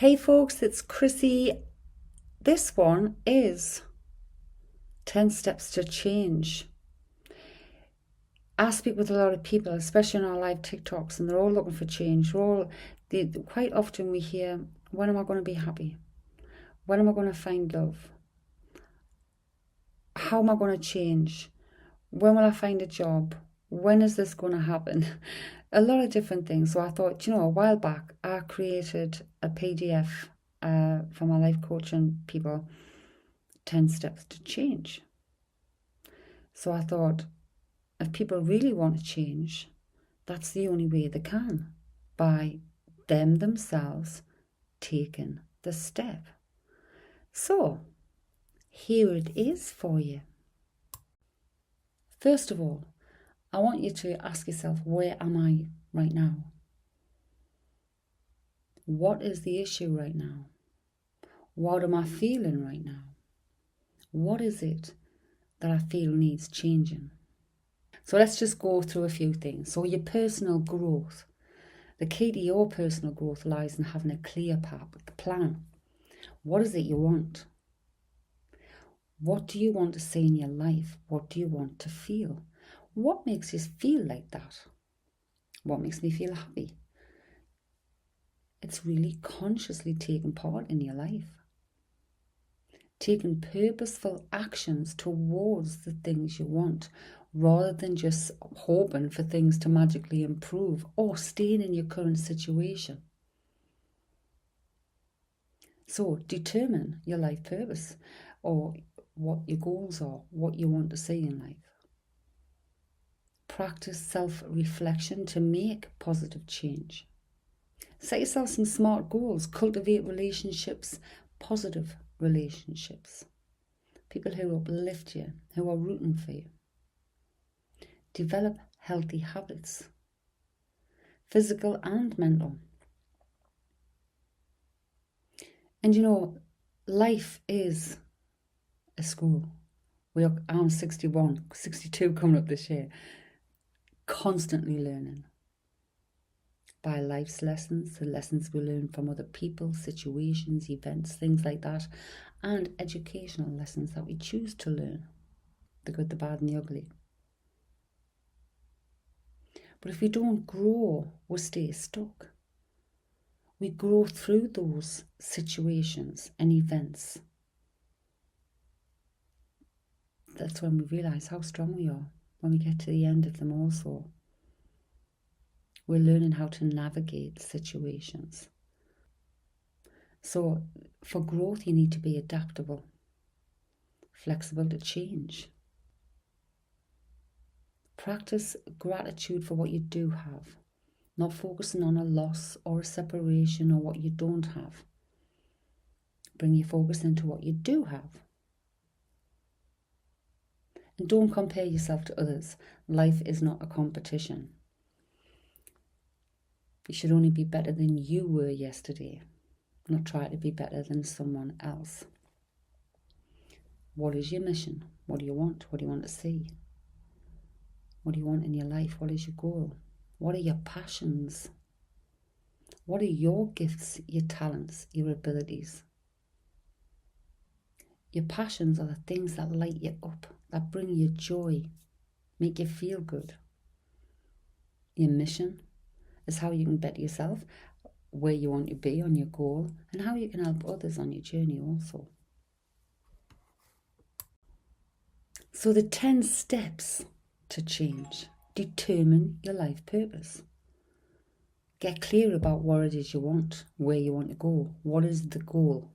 Hey folks, it's Chrissy. This one is 10 Steps to Change. I speak with a lot of people, especially on our live TikToks, and they're all looking for change. Quite often we hear, when am I going to be happy? When am I going to find love? How am I going to change? When will I find a job? When is this going to happen? A lot of different things. So I thought, a while back, I created a PDF for my life coaching people, 10 Steps to Change. So I thought, if people really want to change, that's the only way they can, by them themselves taking the step. So here it is for you. First of all, I want you to ask yourself, where am I right now? What is the issue right now? What am I feeling right now? What is it that I feel needs changing? So let's just go through a few things. So your personal growth. The key to your personal growth lies in having a clear plan. What is it you want? What do you want to see in your life? What do you want to feel? What makes you feel like that? What makes me feel happy? It's really consciously taking part in your life. Taking purposeful actions towards the things you want, rather than just hoping for things to magically improve or staying in your current situation. So determine your life purpose, or what your goals are, what you want to see in life. Practice self-reflection to make positive change. Set yourself some smart goals. Cultivate relationships, positive relationships. People who uplift you, who are rooting for you. Develop healthy habits, physical and mental. And life is a school. I'm 61, 62 coming up this year. Constantly learning by life's lessons, the lessons we learn from other people, situations, events, things like that, and educational lessons that we choose to learn, the good, the bad, and the ugly. But if we don't grow, we stay stuck. We grow through those situations and events. That's when we realise how strong we are, when we get to the end of them also. We're learning how to navigate situations. So for growth, you need to be adaptable, flexible to change. Practice gratitude for what you do have, not focusing on a loss or a separation or what you don't have. Bring your focus into what you do have. And don't compare yourself to others. Life is not a competition. You should only be better than you were yesterday, not try to be better than someone else. What is your mission? What do you want? What do you want to see? What do you want in your life? What is your goal? What are your passions? What are your gifts, your talents, your abilities? Your passions are the things that light you up, that bring you joy, make you feel good. Your mission is how you can better yourself, where you want to be on your goal, and how you can help others on your journey also. So the 10 steps to change. Determine your life purpose. Get clear about what it is you want, where you want to go. What is the goal?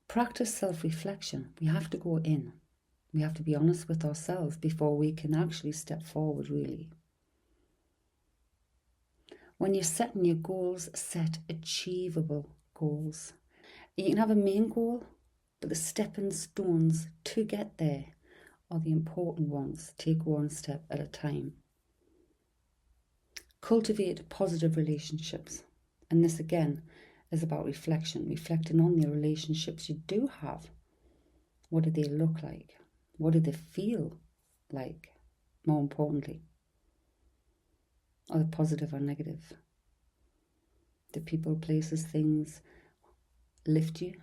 Practice self-reflection. We have to go in. We have to be honest with ourselves before we can actually step forward, really. When you're setting your goals, set achievable goals. You can have a main goal, but the stepping stones to get there are the important ones. Take one step at a time. Cultivate positive relationships. And this again is about reflection, reflecting on the relationships you do have. What do they look like? What do they feel like? More importantly, are they positive or negative? The people, places, things lift you,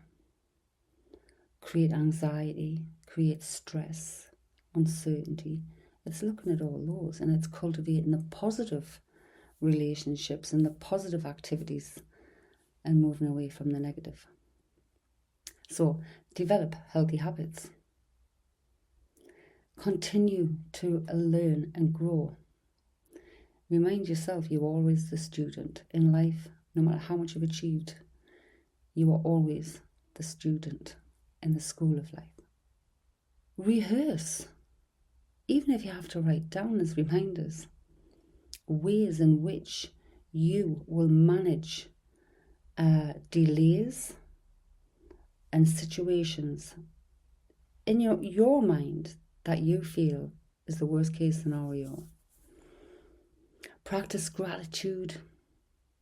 create anxiety, create stress, uncertainty. It's looking at all those, and it's cultivating the positive relationships and the positive activities and moving away from the negative. So develop healthy habits. Continue to learn and grow. Remind yourself you're always the student in life. No matter how much you've achieved, you are always the student in the school of life. Rehearse, even if you have to write down as reminders, ways in which you will manage delays and situations in your mind that you feel is the worst case scenario. Practice gratitude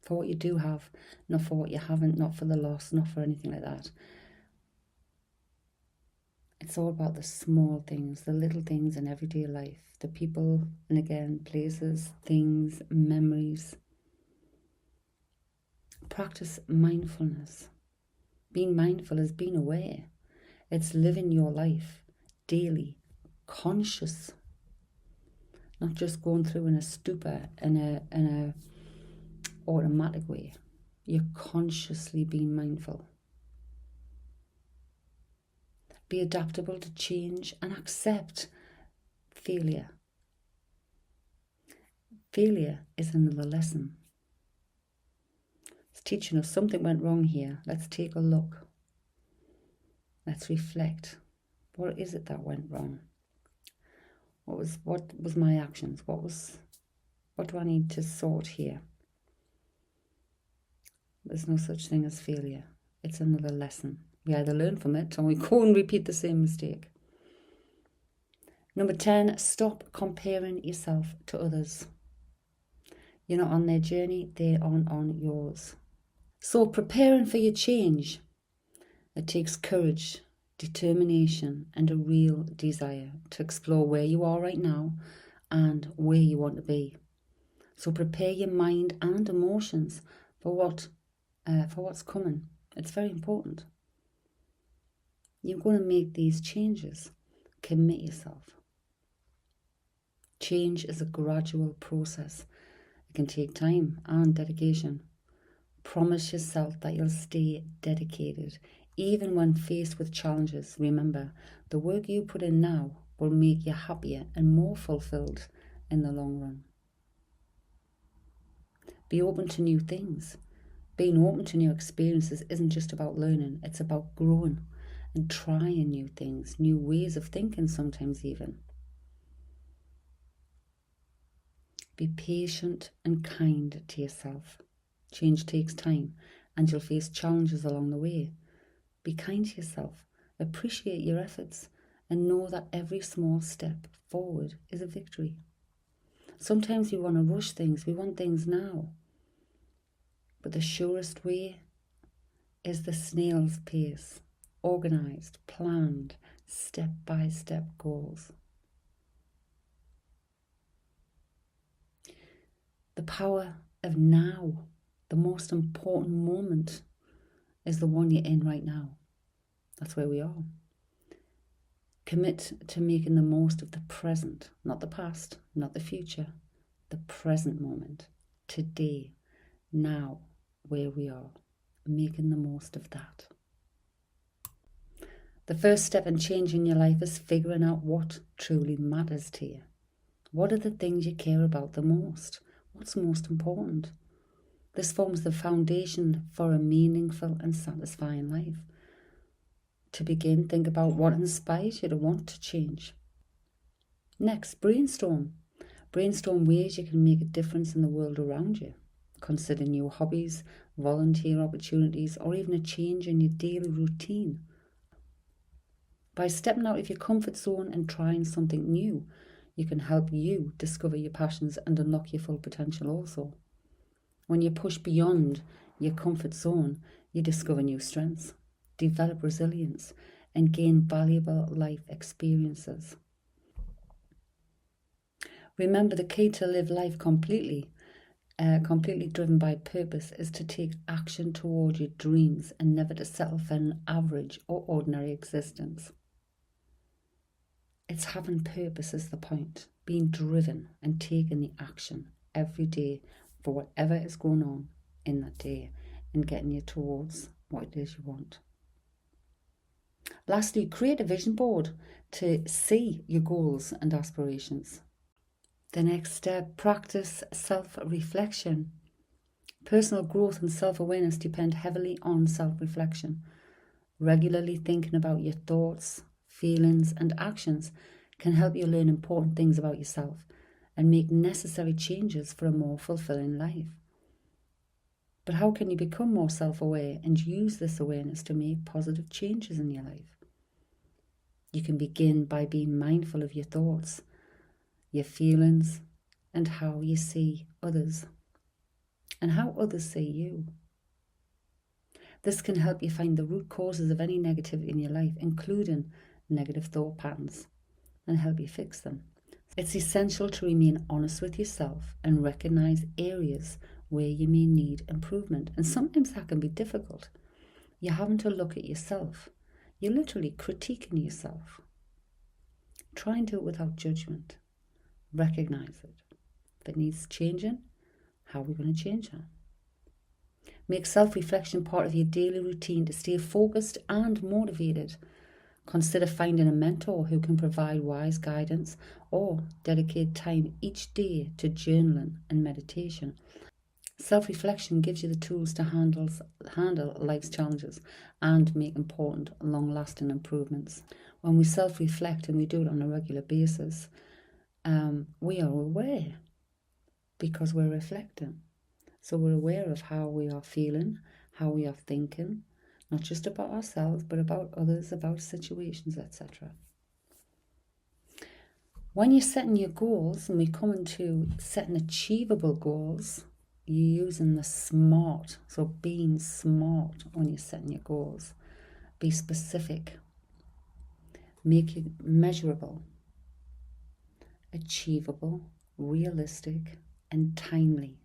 for what you do have, not for what you haven't, not for the loss, not for anything like that. It's all about the small things, the little things in everyday life, the people, and again, places, things, memories. Practice mindfulness. Being mindful is being aware. It's living your life daily, conscious, not just going through in a stupor, in a automatic way. You're consciously being mindful. Be adaptable to change and accept failure. Failure is another lesson. It's teaching us something went wrong here. Let's take a look. Let's reflect. What is it that went wrong? What was my actions? What do I need to sort here? There's no such thing as failure. It's another lesson. We either learn from it or we go and repeat the same mistake. Number 10, stop comparing yourself to others. You're not on their journey, they aren't on yours. So preparing for your change, it takes courage, determination, and a real desire to explore where you are right now and where you want to be. So prepare your mind and emotions for what's coming. It's very important. You're going to make these changes. Commit yourself. Change is a gradual process. It can take time and dedication. Promise yourself that you'll stay dedicated. Even when faced with challenges, remember, the work you put in now will make you happier and more fulfilled in the long run. Be open to new things. Being open to new experiences isn't just about learning, it's about growing and trying new things, new ways of thinking sometimes even. Be patient and kind to yourself. Change takes time and you'll face challenges along the way. Be kind to yourself, appreciate your efforts, and know that every small step forward is a victory. Sometimes we want to rush things, we want things now. But the surest way is the snail's pace, organised, planned, step-by-step goals. The power of now, the most important moment, is the one you're in right now. That's where we are. Commit to making the most of the present, not the past, not the future, the present moment, today, now, where we are, making the most of that. The first step in changing your life is figuring out what truly matters to you. What are the things you care about the most? What's most important? This forms the foundation for a meaningful and satisfying life. To begin, think about what inspires you to want to change. Next, brainstorm. Brainstorm ways you can make a difference in the world around you. Consider new hobbies, volunteer opportunities, or even a change in your daily routine. By stepping out of your comfort zone and trying something new, you can help you discover your passions and unlock your full potential also. When you push beyond your comfort zone, you discover new strengths, develop resilience, and gain valuable life experiences. Remember, the key to live life completely completely driven by purpose, is to take action toward your dreams and never to settle for an average or ordinary existence. It's having purpose is the point, being driven and taking the action every day for whatever is going on in that day and getting you towards what it is you want. Lastly, create a vision board to see your goals and aspirations. The next step, practice self-reflection. Personal growth and self-awareness depend heavily on self-reflection. Regularly thinking about your thoughts, feelings, and actions can help you learn important things about yourself and make necessary changes for a more fulfilling life. But how can you become more self-aware and use this awareness to make positive changes in your life? You can begin by being mindful of your thoughts, your feelings, and how you see others, and how others see you. This can help you find the root causes of any negativity in your life, including negative thought patterns, and help you fix them. It's essential to remain honest with yourself and recognize areas where you may need improvement. And sometimes that can be difficult. You're having to look at yourself. You're literally critiquing yourself. Try and do it without judgment. Recognize it. If it needs changing, how are we going to change that? Make self-reflection part of your daily routine to stay focused and motivated. Consider finding a mentor who can provide wise guidance, or dedicate time each day to journaling and meditation. Self-reflection gives you the tools to handle life's challenges and make important, long-lasting improvements. When we self-reflect, and we do it on a regular basis, we are aware because we're reflecting. So we're aware of how we are feeling, how we are thinking, not just about ourselves, but about others, about situations, etc. When you're setting your goals, and we come into setting achievable goals, you're using the SMART. So being smart when you're setting your goals. Be specific. Make it measurable, achievable, realistic, and timely.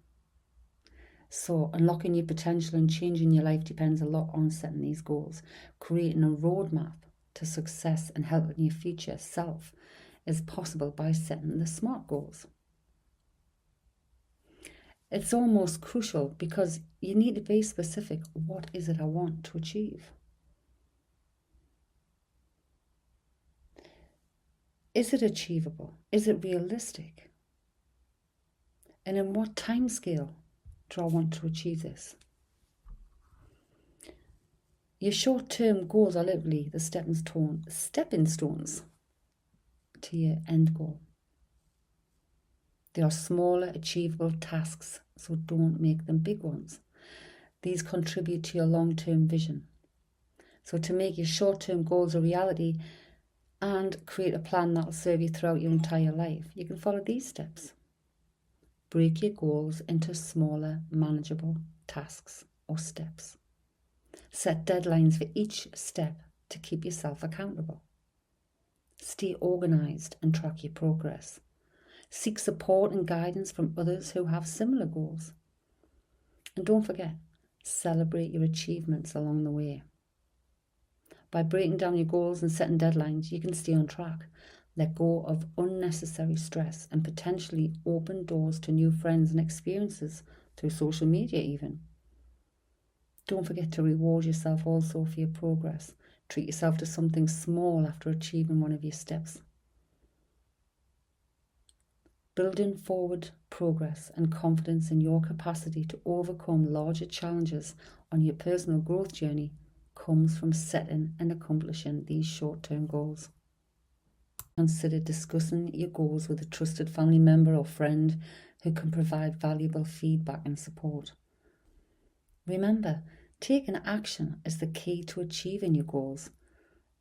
So unlocking your potential and changing your life depends a lot on setting these goals. Creating a roadmap to success and helping your future self is possible by setting the SMART goals. It's almost crucial because you need to be specific. What is it I want to achieve? Is it achievable? Is it realistic? And in what time scale do I want to achieve this? Your short-term goals are literally the stepping stones to your end goal. They are smaller, achievable tasks, so don't make them big ones. These contribute to your long-term vision. So to make your short-term goals a reality and create a plan that will serve you throughout your entire life, you can follow these steps. Break your goals into smaller, manageable tasks or steps. Set deadlines for each step to keep yourself accountable. Stay organised and track your progress. Seek support and guidance from others who have similar goals. And don't forget, celebrate your achievements along the way. By breaking down your goals and setting deadlines, you can stay on track. Let go of unnecessary stress and potentially open doors to new friends and experiences through social media even. Don't forget to reward yourself also for your progress. Treat yourself to something small after achieving one of your steps. Building forward progress and confidence in your capacity to overcome larger challenges on your personal growth journey comes from setting and accomplishing these short-term goals. Consider discussing your goals with a trusted family member or friend who can provide valuable feedback and support. Remember, taking action is the key to achieving your goals.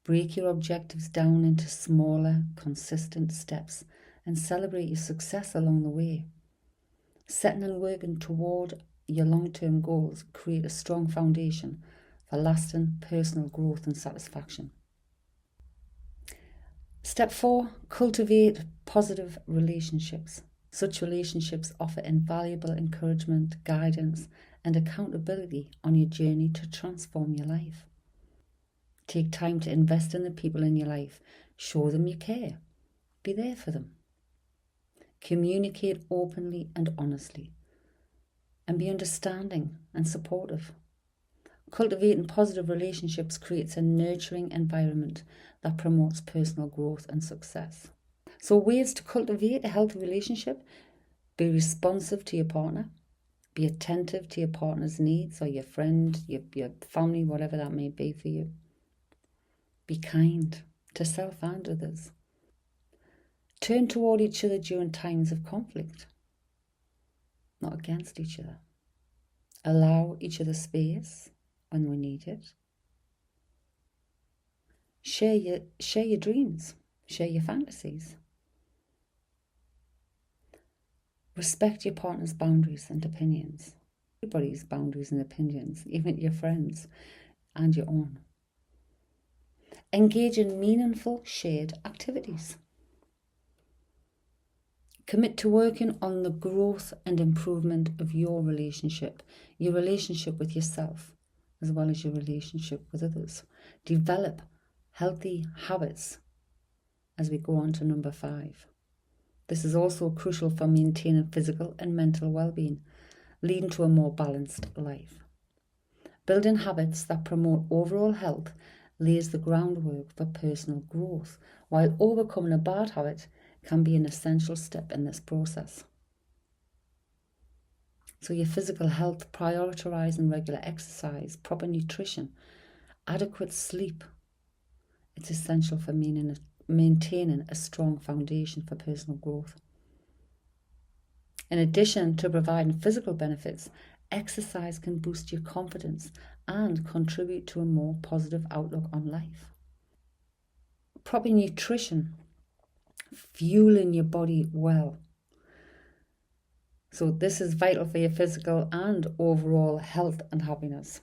Break your objectives down into smaller, consistent steps and celebrate your success along the way. Setting and working toward your long-term goals create a strong foundation for lasting personal growth and satisfaction. Step 4, cultivate positive relationships. Such relationships offer invaluable encouragement, guidance, and accountability on your journey to transform your life. Take time to invest in the people in your life. Show them you care. Be there for them. Communicate openly and honestly. And be understanding and supportive. Cultivating positive relationships creates a nurturing environment that promotes personal growth and success. So ways to cultivate a healthy relationship: be responsive to your partner, be attentive to your partner's needs, or your friend, your family, whatever that may be for you. Be kind to self and others. Turn toward each other during times of conflict, not against each other. Allow each other space when we need it. Share your dreams, share your fantasies. Respect your partner's boundaries and opinions. Everybody's boundaries and opinions, even your friends and your own. Engage in meaningful shared activities. Commit to working on the growth and improvement of your relationship with yourself, as well as your relationship with others. Develop healthy habits as we go on to number 5. This is also crucial for maintaining physical and mental well-being, leading to a more balanced life. Building habits that promote overall health lays the groundwork for personal growth, while overcoming a bad habit can be an essential step in this process. So your physical health, prioritizing regular exercise, proper nutrition, adequate sleep. It's essential for maintaining a strong foundation for personal growth. In addition to providing physical benefits, exercise can boost your confidence and contribute to a more positive outlook on life. Proper nutrition, fueling your body well. So this is vital for your physical and overall health and happiness.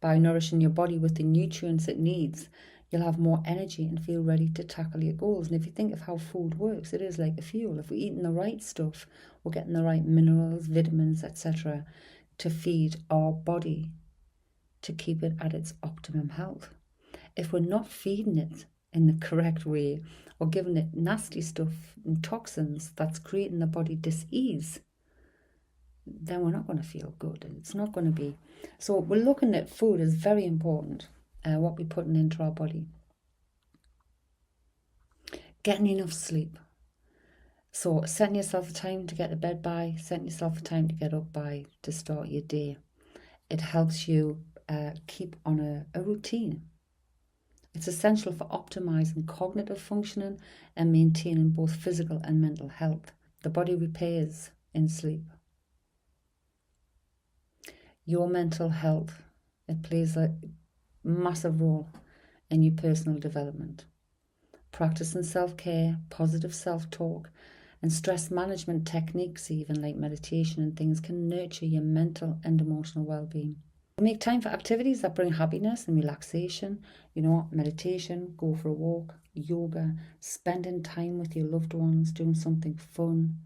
By nourishing your body with the nutrients it needs, you'll have more energy and feel ready to tackle your goals. And if you think of how food works, it is like a fuel. If we're eating the right stuff, we're getting the right minerals, vitamins, etc. to feed our body to keep it at its optimum health. If we're not feeding it in the correct way or giving it nasty stuff and toxins that's creating the body dis-ease, then we're not going to feel good, and it's not going to be. So we're looking at food is very important, what we're putting into our body. Getting enough sleep. So setting yourself a time to get to bed by, setting yourself a time to get up by to start your day. It helps you keep on a routine. It's essential for optimizing cognitive functioning and maintaining both physical and mental health. The body repairs in sleep. Your mental health, it plays a massive role in your personal development. Practicing self-care, positive self-talk, and stress management techniques, even like meditation and things, can nurture your mental and emotional well-being. Make time for activities that bring happiness and relaxation. Meditation, go for a walk, yoga, spending time with your loved ones, doing something fun.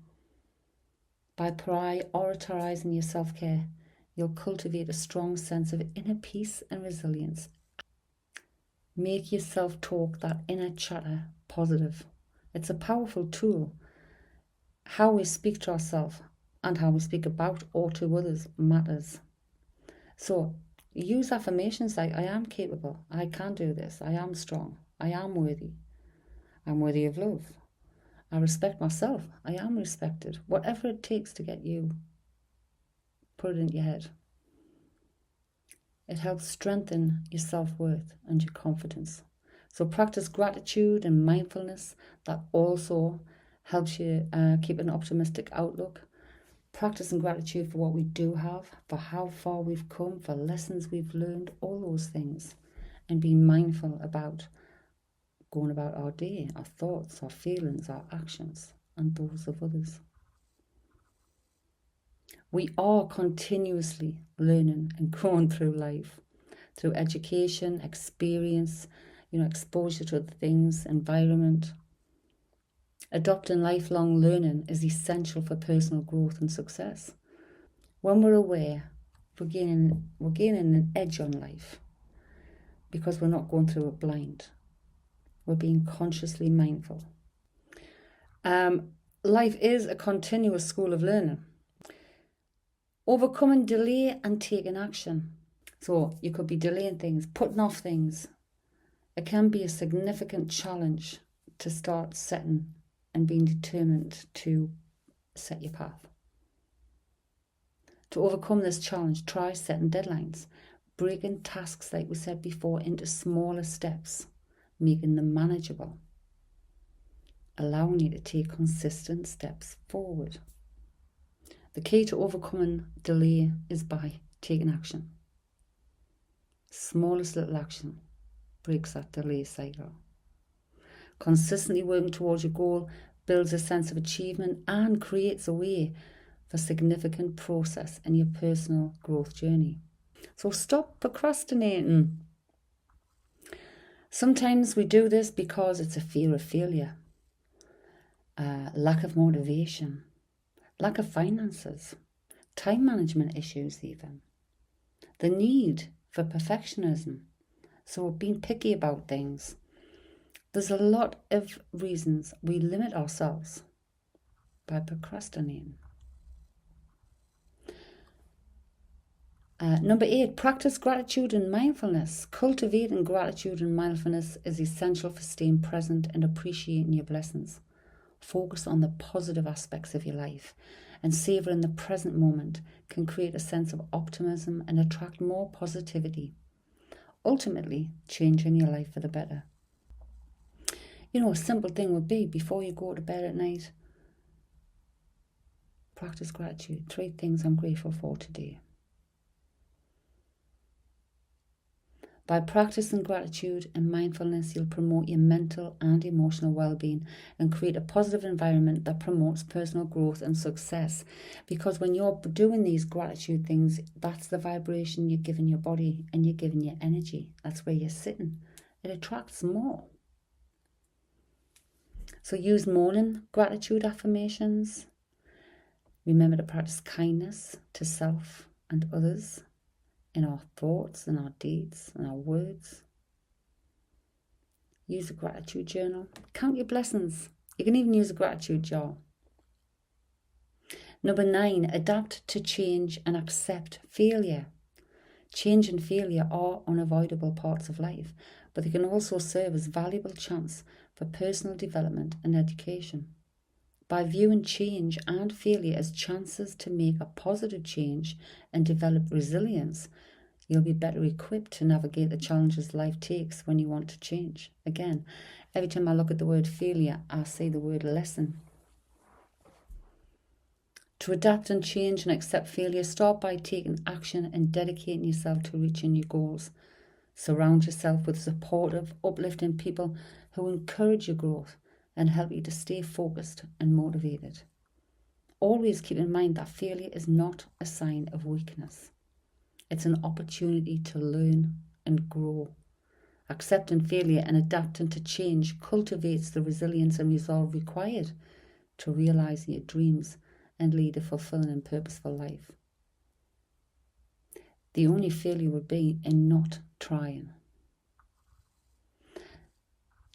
By prioritizing your self-care, you'll cultivate a strong sense of inner peace and resilience. Make your self-talk, that inner chatter, positive. It's a powerful tool. How we speak to ourselves and how we speak about or to others matters. So use affirmations like, I am capable, I can do this, I am strong, I am worthy, I'm worthy of love, I respect myself, I am respected. Whatever it takes to get you, put it in your head. It helps strengthen your self-worth and your confidence. So practice gratitude and mindfulness. That also helps you keep an optimistic outlook. Practicing gratitude for what we do have, for how far we've come, for lessons we've learned, all those things. And being mindful about going about our day, our thoughts, our feelings, our actions, and those of others. We are continuously learning and growing through life, through education, experience, exposure to other things, environment. Adopting lifelong learning is essential for personal growth and success. When we're aware, we're gaining an edge on life because we're not going through it blind. We're being consciously mindful. Life is a continuous school of learning. Overcoming delay and taking action. So you could be delaying things, putting off things. It can be a significant challenge to start setting and being determined to set your path. To overcome this challenge, try setting deadlines, breaking tasks, like we said before, into smaller steps, making them manageable, allowing you to take consistent steps forward. The key to overcoming delay is by taking action. Smallest little action breaks that delay cycle. Consistently working towards your goal builds a sense of achievement and creates a way for significant process in your personal growth journey. So stop procrastinating. Sometimes we do this because it's a fear of failure, lack of motivation, lack of finances, time management issues even, the need for perfectionism, so being picky about things. There's a lot of reasons we limit ourselves by procrastinating. Number 8, practice gratitude and mindfulness. Cultivating gratitude and mindfulness is essential for staying present and appreciating your blessings. Focus on the positive aspects of your life and savouring the present moment can create a sense of optimism and attract more positivity, ultimately changing your life for the better. A simple thing would be, before you go to bed at night, practice gratitude. 3 things I'm grateful for today. By practicing gratitude and mindfulness, you'll promote your mental and emotional well-being and create a positive environment that promotes personal growth and success. Because when you're doing these gratitude things, that's the vibration you're giving your body and you're giving your energy. That's where you're sitting. It attracts more. So use morning gratitude affirmations. Remember to practice kindness to self and others in our thoughts and our deeds and our words. Use a gratitude journal. Count your blessings. You can even use a gratitude jar. Number 9, adapt to change and accept failure. Change and failure are unavoidable parts of life, but they can also serve as valuable chance for personal development and education. By viewing change and failure as chances to make a positive change and develop resilience, you'll be better equipped to navigate the challenges life takes when you want to change. Again, every time I look at the word failure, I see the word lesson. To adapt and change and accept failure, start by taking action and dedicating yourself to reaching your goals. Surround yourself with supportive, uplifting people who encourage your growth and help you to stay focused and motivated. Always keep in mind that failure is not a sign of weakness. It's an opportunity to learn and grow. Accepting failure and adapting to change cultivates the resilience and resolve required to realise your dreams and lead a fulfilling and purposeful life. The only failure would be in not trying.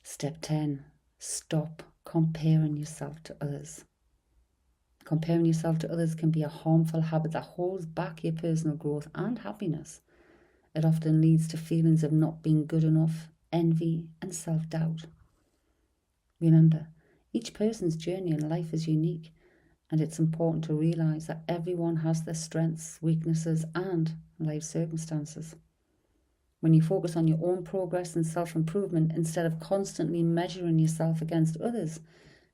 Step 10. Stop comparing yourself to others. Comparing yourself to others can be a harmful habit that holds back your personal growth and happiness. It often leads to feelings of not being good enough, envy, and self-doubt. Remember, each person's journey in life is unique, and it's important to realise that everyone has their strengths, weaknesses, and life circumstances. When you focus on your own progress and self-improvement instead of constantly measuring yourself against others,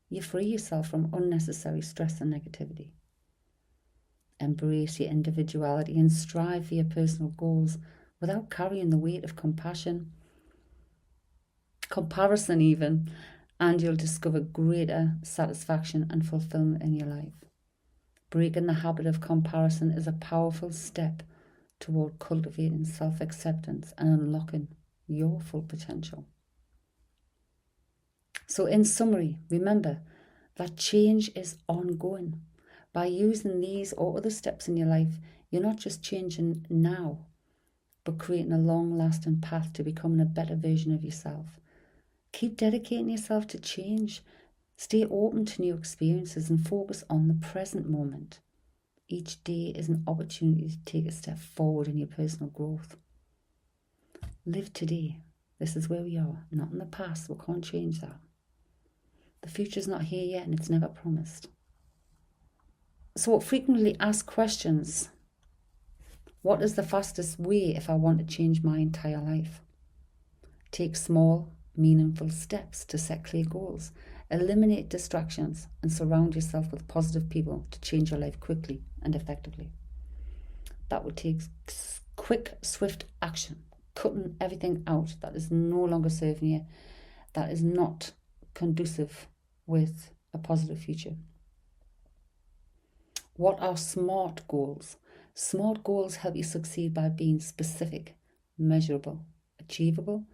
you free yourself from unnecessary stress and negativity. Embrace your individuality and strive for your personal goals without carrying the weight of comparison even, and you'll discover greater satisfaction and fulfillment in your life. Breaking the habit of comparison is a powerful step toward cultivating self-acceptance and unlocking your full potential. So in summary, remember, that change is ongoing. By using these or other steps in your life, you're not just changing now, but creating a long-lasting path to becoming a better version of yourself. Keep dedicating yourself to change. Stay open to new experiences and focus on the present moment. Each day is an opportunity to take a step forward in your personal growth. Live today. This is where we are, not in the past. We can't change that. The future's not here yet and it's never promised. So frequently ask questions. What is the fastest way if I want to change my entire life? Take small, meaningful steps to set clear goals. Eliminate distractions and surround yourself with positive people to change your life quickly and effectively. That would take quick, swift action, cutting everything out that is no longer serving you, that is not conducive with a positive future. What are SMART goals? SMART goals help you succeed by being specific, measurable, achievable,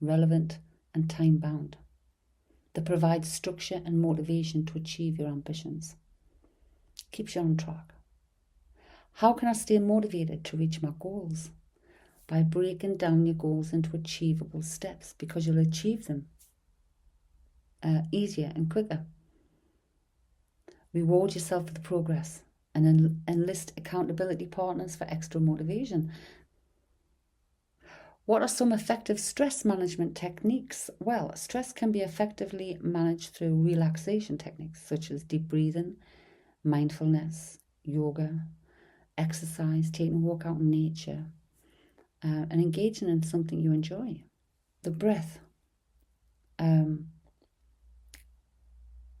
relevant, and time-bound. They provide structure and motivation to achieve your ambitions. Keeps you on track. How can I stay motivated to reach my goals? By breaking down your goals into achievable steps, because you'll achieve them easier and quicker. Reward yourself for the progress and enlist accountability partners for extra motivation. What are some effective stress management techniques? Well, stress can be effectively managed through relaxation techniques such as deep breathing, mindfulness, yoga, exercise, taking a walk out in nature, and engaging in something you enjoy. The breath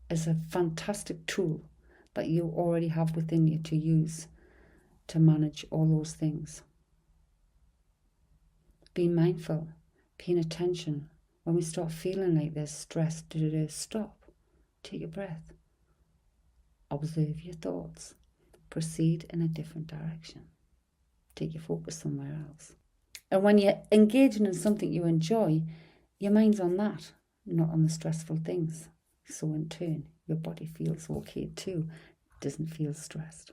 is a fantastic tool that you already have within you to use to manage all those things. Be mindful, paying attention. When we start feeling like there's stress, stop, take a breath, observe your thoughts, proceed in a different direction, take your focus somewhere else. And when you're engaging in something you enjoy, your mind's on that, not on the stressful things. So in turn, your body feels okay too, doesn't feel stressed.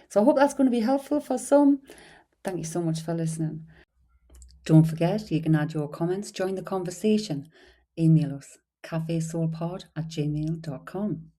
So I hope that's going to be helpful for some. Thank you so much for listening. Don't forget, you can add your comments, join the conversation. Email us, cafesoulpod@gmail.com.